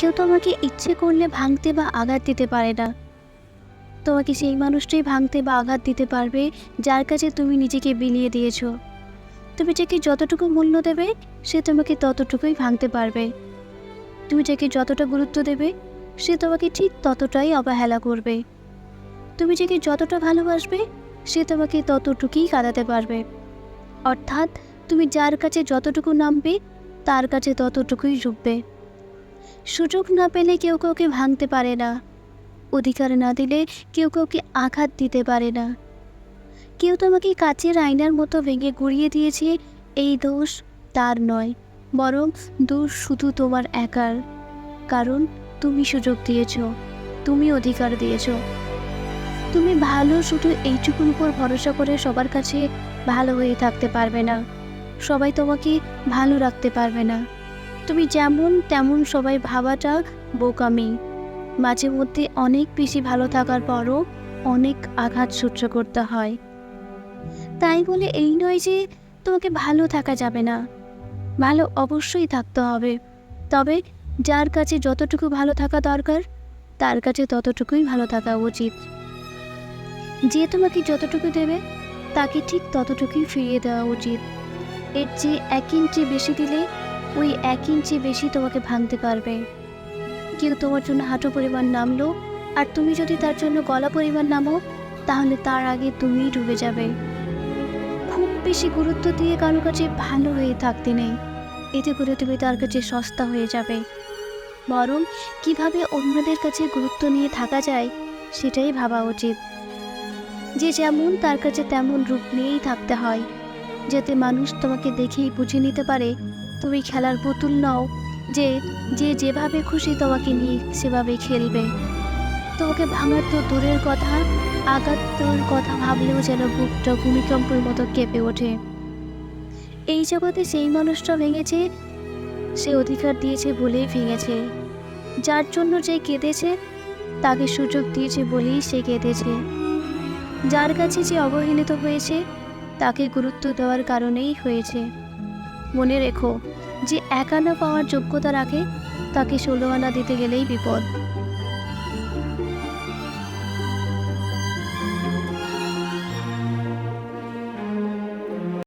কেউ তোমাকে ইচ্ছে করলে ভাঙতে বা আঘাত দিতে পারে না। তোমাকে সেই মানুষটাই ভাঙতে বা আঘাত দিতে পারবে যার কাছে তুমি নিজেকে বিলিয়ে দিয়েছো। তুমি যাকে যতটুকু মূল্য দেবে সে তোমাকে ততটুকুই ভাঙতে পারবে। তুমি যাকে যতটা গুরুত্ব দেবে সে তোমাকে ঠিক ততটাই অবহেলা করবে। তুমি যাকে যতটা ভালোবাসবে সে তোমাকে ততটুকুই কাঁদাতে পারবে। অর্থাৎ তুমি যার কাছে যতটুকু নামবে তার কাছে ততটুকুই ঝুঁকবে। সুযোগ না পেলে কেউ কাউকে ভাঙতে পারে না, অধিকার না দিলে কেউ কাউকে আঘাত দিতে পারে না। কেউ তোমাকে কাচের আয়নার মতো ভেঙে গুঁড়িয়ে দিয়েছে, এই দোষ তার নয়, বরং দোষ শুধু তোমার একার। কারণ তুমি সুযোগ দিয়েছ, তুমি অধিকার দিয়েছ। তুমি ভালো শুধু এইটুকুর উপর ভরসা করে সবার কাছে ভালো হয়ে থাকতে পারবে না। সবাই তোমাকে ভালো রাখতে পারবে না। তুমি যেমন তেমন সবাই ভাবাটা বোকামি। মাঝে মধ্যে অনেক বেশি ভালো থাকার পরও অনেক আঘাত সহ্য করতে হয়। তাই বলে এই নয় যে তোমাকে ভালো থাকা যাবে না, ভালো অবশ্যই থাকতে হবে। তবে যার কাছে যতটুকু ভালো থাকা দরকার তার কাছে ততটুকুই ভালো থাকা উচিত। যে তোমাকে যতটুকু দেবে তাকে ঠিক ততটুকুই ফিরিয়ে দেওয়া উচিত। এর চেয়ে 1 ইঞ্চি বেশি দিলে ওই 1 ইঞ্চি বেশি তোমাকে ভাঙতে পারবে। কেউ তোমার জন্য হাঁটু পরিমাণ নামলো আর তুমি যদি তার জন্য গলা পরিমাণ নামো তাহলে তার আগে তুমিই ডুবে যাবে। খুব বেশি গুরুত্ব দিয়ে কারো কাছে ভালো হয়ে থাকতে নেই, এতে করে তুমি তার কাছে সস্তা হয়ে যাবে। বরং কিভাবে অন্যদের কাছে গুরুত্ব নিয়ে থাকা যায় সেটাই ভাবা উচিত। যে যেমন তার কাছে তেমন রূপ নিয়েই থাকতে হয়, যাতে মানুষ তোমাকে দেখেই বুঝে নিতে পারে তুমি খেলার পুতুল নও যে যে যেভাবে খুশি তোমাকে নিয়ে সেভাবে খেলবে। তোমাকে ভাঙার তো দূরের কথা, আঘাতের কথা ভাবলেও যেন বুকটা ভূমিকম্পের মতো কেঁপে ওঠে। এই জগতে সেই মানুষটা ভেঙেছে, সে অধিকার দিয়েছে বলেই ভেঙেছে। যার জন্য যে কেঁদেছে তাকে সুযোগ দিয়েছে বলেই সে কেঁদেছে। যার কাছে যে অবহেলিত হয়েছে তাকে গুরুত্ব দেওয়ার কারণেই হয়েছে। মনে রেখো, যে 1 আনা পাওয়ার যোগ্যতা রাখে তাকে 16 আনা দিতে গেলেই বিপদ।